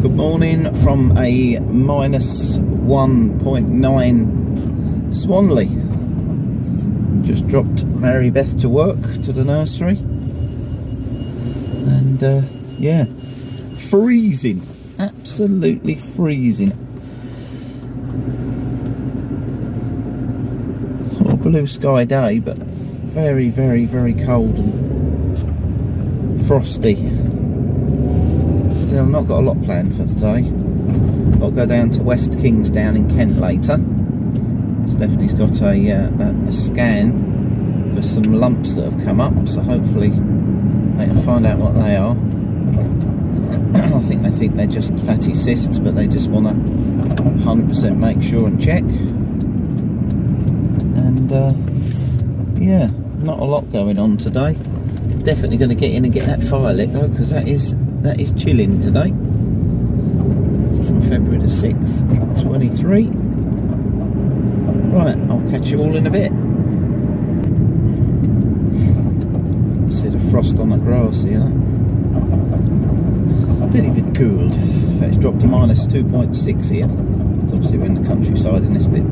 Good morning from a minus 1.9 Swanley. Just dropped Mary Beth to work to the nursery, and yeah, freezing, absolutely freezing. Sort of blue sky day, but very, very, very cold and frosty. Still not got a lot planned for today. Got to go down to West Kingsdown in Kent later. Stephanie's got a scan for some lumps that have come up, so hopefully they can find out what they are. I think they think they're just fatty cysts, but they just want to 100% make sure and check. And yeah, not a lot going on today. Definitely going to get in and get that fire lit though, because that is chilling today. February the 6th, 23. Right, I'll catch you all in a bit. You see the frost on the grass here. Really bit cooled. In fact, it's dropped to minus 2.6 here. It's obviously we're in the countryside in this bit.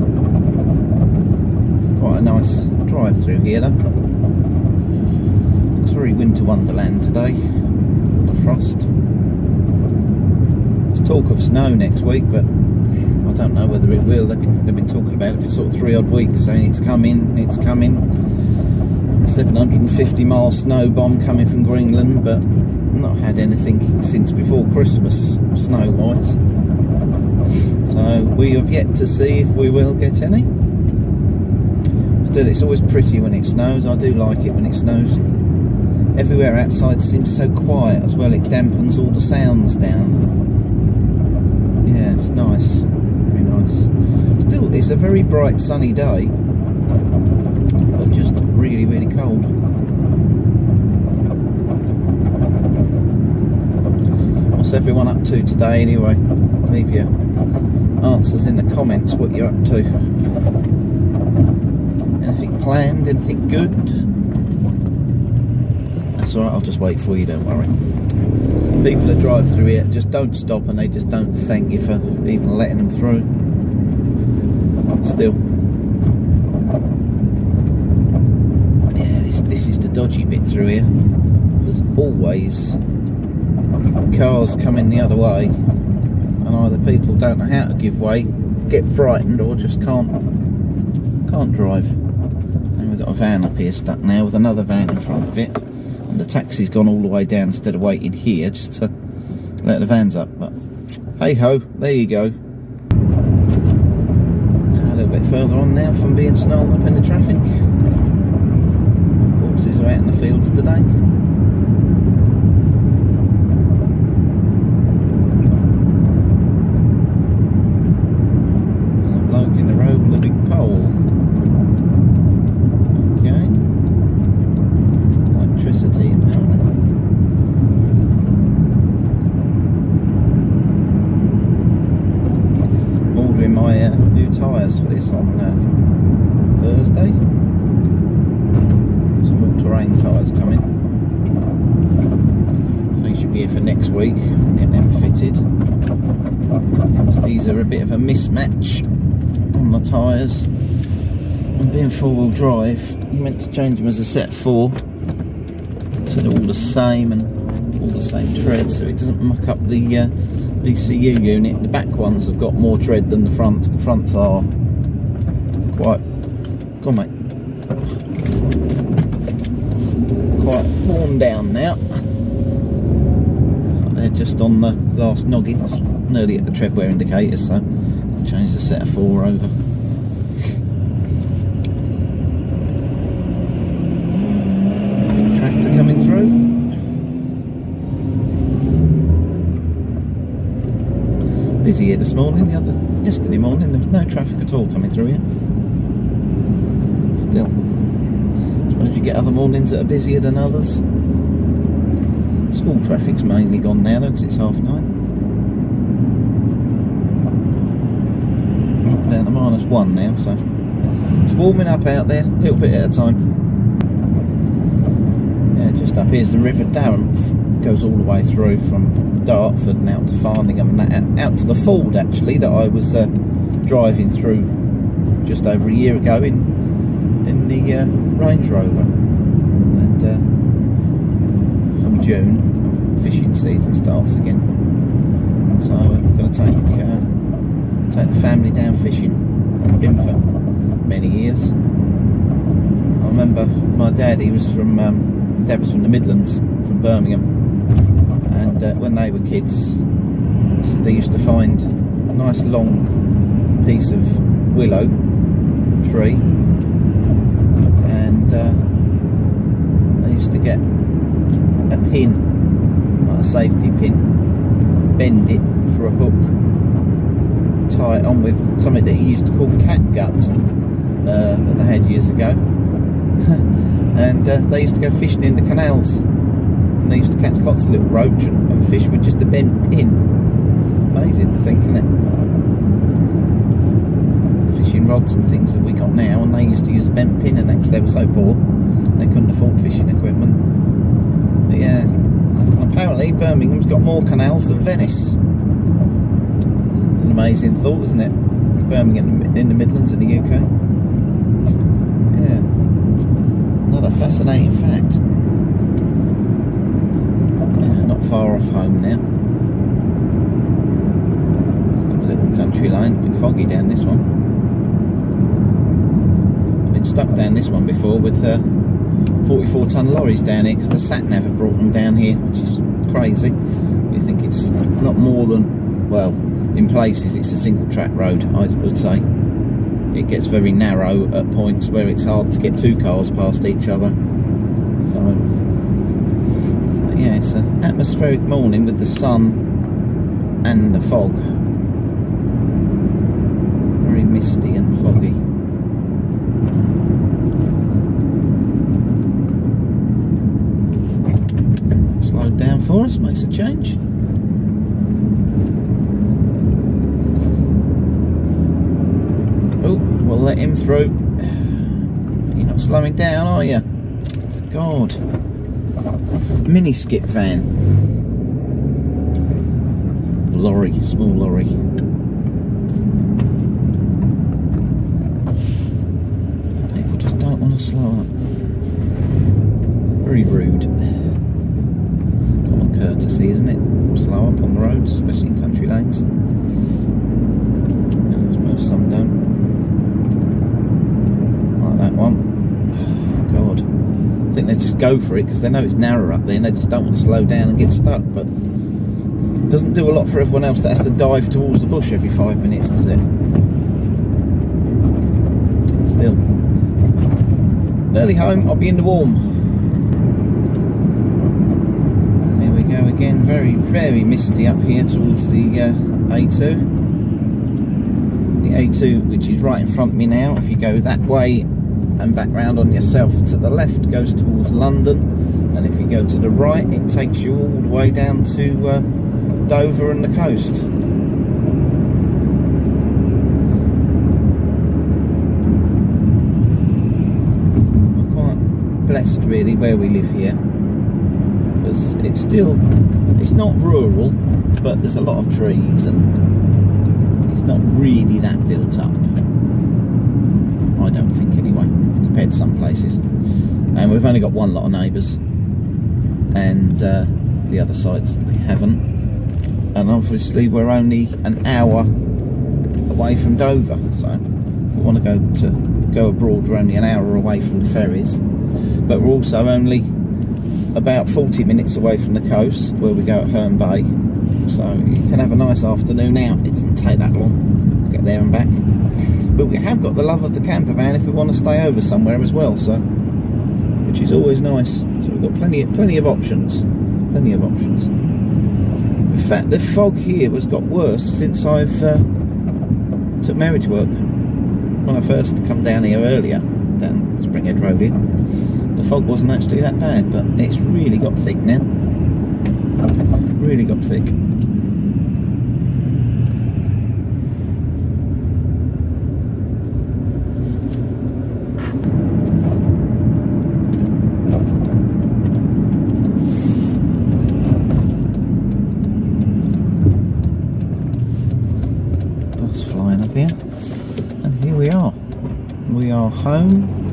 Quite a nice drive through here though. Looks very winter wonderland today. The frost. There's talk of snow next week, but I don't know whether it will. They've been talking about it for sort of 3 odd weeks, saying it's coming. 750 mile snow bomb coming from Greenland, but not had anything since before Christmas snow wise. So we have yet to see if we will get any. Still, it's always pretty when it snows. I do like it when it snows. Everywhere outside seems so quiet as well. It dampens all the sounds down. Yeah, it's nice. Very nice. Still, it's a very bright sunny day, but just really, really cold. What's everyone up to today anyway? Leave your answers in the comments what you're up to. Anything planned? Anything good? That's alright, I'll just wait for you, don't worry. People that drive through here just don't stop, and they just don't thank you for even letting them through. Still, yeah, this is the dodgy bit through here. There's always cars coming the other way, and either people don't know how to give way, get frightened, or just can't drive. And we've got a van up here stuck now with another van in front of it. And the taxi's gone all the way down instead of waiting here just to let the vans up, but hey ho, there you go. A little bit further on now from being snarled up in the traffic. Horses are out in the fields today. And a bloke in the road with a big pole. Electricity apparently. I'm ordering my new tyres for this on Thursday. Some all-terrain tyres coming. They should be here for next week. Get them fitted. So these are a bit of a mismatch on the tyres. And being four-wheel drive, you meant to change them as a set 4. So they're all the same and all the same tread, so it doesn't muck up the ECU unit. The back ones have got more tread than the fronts. The fronts are quite, go on mate, quite worn down now. So they're just on the last noggins, nearly at the tread wear indicators, so I'll change the set of 4 over. Coming through. Busy here this morning. Yesterday morning there was no traffic at all coming through here. Still, I suppose you get other mornings that are busier than others. School traffic's mainly gone now though, because it's 9:30. Down to -1 now, so it's warming up out there, a little bit at a time. Just up here's the River Darenth, goes all the way through from Dartford and out to Farningham and that, out to the Ford actually that I was driving through just over a year ago in the Range Rover. And from June fishing season starts again, so I'm going to take the family down fishing. I've been for many years. I remember my dad, he was from Dad was from the Midlands, from Birmingham, and when they were kids, they used to find a nice long piece of willow tree, and they used to get a pin, like a safety pin, bend it for a hook, tie it on with something that he used to call catgut that they had years ago. And they used to go fishing in the canals, and they used to catch lots of little roach and fish with just a bent pin. Amazing to think, isn't it? Fishing rods and things that we got now, and they used to use a bent pin, and because they were so poor they couldn't afford fishing equipment. But yeah, and apparently Birmingham's got more canals than Venice. It's an amazing thought, isn't it? Birmingham in the Midlands in the UK. Yeah, another fascinating fact. Yeah, not far off home now. It's got a little country lane, a bit foggy down this one. I've been stuck down this one before with 44-ton lorries down here because the sat-nav have brought them down here, which is crazy. You think it's not more than, well, in places it's a single track road, I would say. It gets very narrow at points where it's hard to get two cars past each other. So, yeah, it's an atmospheric morning with the sun and the fog. Very misty and foggy. Slowed down for us, makes a change. We'll let him through. You're not slowing down, are you? God. Mini skip van. Lorry, small lorry. People just don't want to slow up. Very rude. Common courtesy, isn't it? Slow up on the roads, especially in country lanes. I suppose some don't. That one. Oh, God. I think they just go for it because they know it's narrow up there and they just don't want to slow down and get stuck, but it doesn't do a lot for everyone else that has to dive towards the bush every 5 minutes, does it? Still. Early home, I'll be in the warm. And here we go again, very, very misty up here towards the A2. The A2, which is right in front of me now. If you go that way and back round on yourself to the left, goes towards London, and if you go to the right it takes you all the way down to Dover and the coast. We're quite blessed really where we live here, because it's not rural, but there's a lot of trees and it's not really that built up, I don't think anyway, compared to some places. And we've only got one lot of neighbours, and the other sides we haven't. And obviously we're only an hour away from Dover, so if we want to go abroad, we're only an hour away from the ferries. But we're also only about 40 minutes away from the coast, where we go at Herne Bay. So you can have a nice afternoon out. It doesn't take that long to get there and back. But we have got the love of the camper van if we want to stay over somewhere as well, so which is always nice. So we've got plenty of options. Plenty of options. In fact, the fog here got worse since I've took Mary to work. When I first come down here earlier, down Springhead Road here, the fog wasn't actually that bad, but it's really got thick now. Really got thick. up here. And here we are. We are home.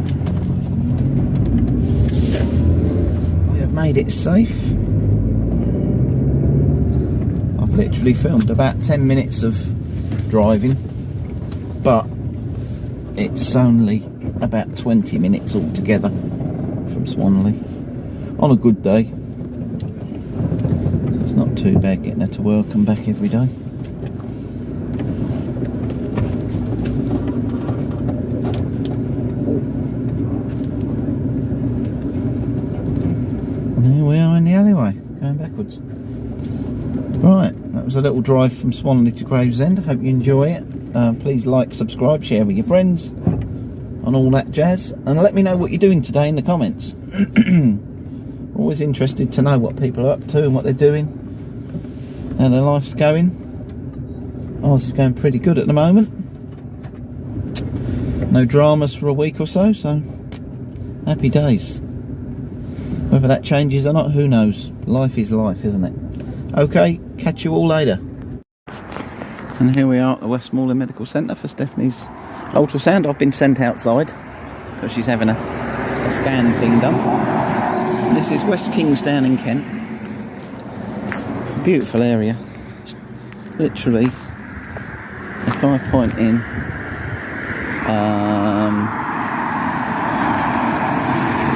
We have made it safe. I've literally filmed about 10 minutes of driving, but it's only about 20 minutes altogether from Swanley on a good day. So it's not too bad getting her to work and back every day. And here we are in the alleyway, going backwards. Right, that was a little drive from Swanley to Gravesend. I hope you enjoy it. Please like, subscribe, share with your friends, and all that jazz. And let me know what you're doing today in the comments. Always interested to know what people are up to and what they're doing, how their life's going. Ours is going pretty good at the moment. No dramas for a week or so, so happy days. Whether that changes or not, who knows? Life is life, isn't it? Okay, catch you all later. And here we are at the Westmoreland Medical Centre for Stephanie's ultrasound. I've been sent outside because she's having a scan thing done. This is West Kingsdown in Kent. It's a beautiful area. Literally, if I point in,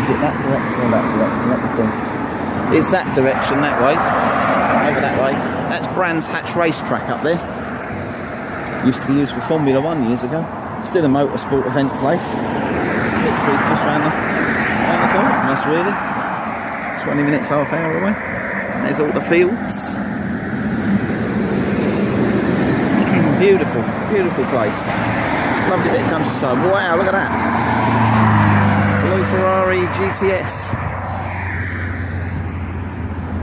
is it that direction or that direction? Let me think. It's that direction, that way. Over that way. That's Brands Hatch racetrack up there. Used to be used for Formula 1 years ago. Still a motorsport event place. Literally just round the corner from us, really. 20 minutes, half hour away. And there's all the fields. Beautiful, beautiful place. Lovely bit of countryside. Wow, look at that. Blue Ferrari GTS.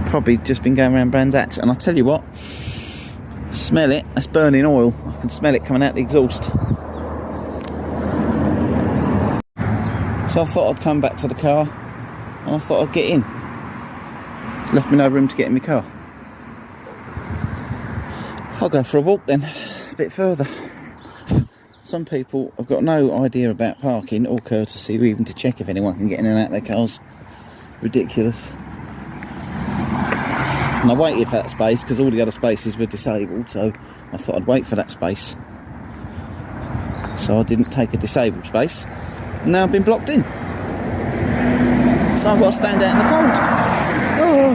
Probably just been going around Brands Hatch, and I'll tell you what, smell it, that's burning oil. I can smell it coming out the exhaust. So I thought I'd come back to the car, and I thought I'd get in. Left me no room to get in my car. I'll go for a walk then, a bit further. Some people have got no idea about parking or courtesy, or even to check if anyone can get in and out of their cars. Ridiculous. And I waited for that space because all the other spaces were disabled, so I thought I'd wait for that space. So I didn't take a disabled space, and now I've been blocked in. So I've got to stand out in the cold. Oh.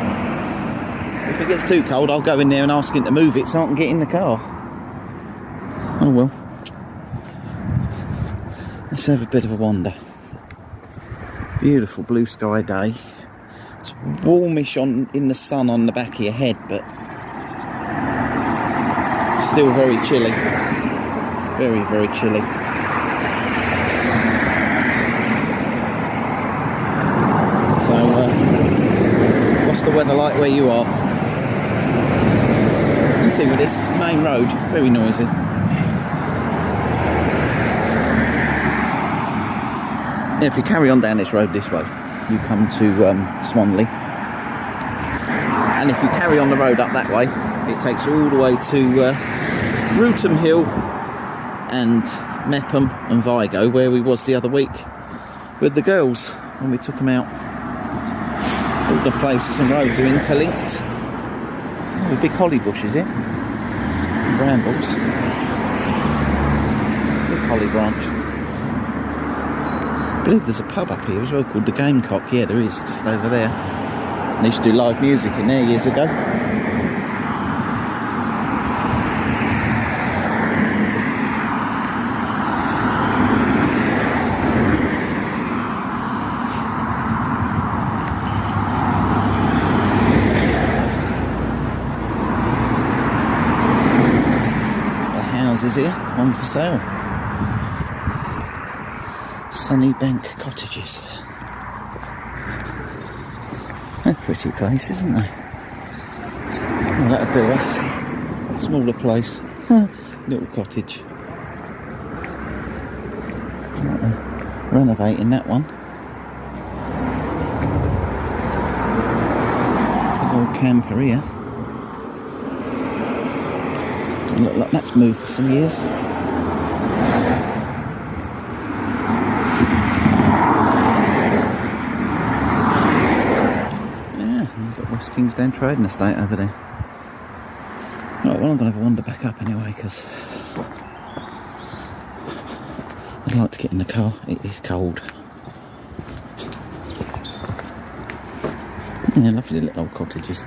If it gets too cold, I'll go in there and ask him to move it so I can get in the car. Oh well. Let's have a bit of a wander. Beautiful blue sky day. It's warmish in the sun on the back of your head, but still very chilly. Very, very chilly. So, what's the weather like where you are? The thing with this main road, very noisy. If you carry on down this road this way, you come to Swanley, and if you carry on the road up that way, it takes you all the way to Rootham Hill and Mepham and Vigo, where we was the other week with the girls when we took them out. All the places and roads are interlinked. Oh, a big holly bush is it? Brambles. Big holly branch. I believe there's a pub up here as well called the Gamecock. Yeah, there is, just over there. They used to do live music in there years ago. The houses here, one for sale. Sunny Bank Cottages. A pretty place, isn't they? Well, that'll do us. Smaller place. Little cottage. Renovating that one. Big old camper here. Look like that's moved for some years. Kingsdown trading estate over there. Right, well, I'm going to have a wander back up anyway, because I'd like to get in the car. It is cold. Yeah, lovely little old cottages.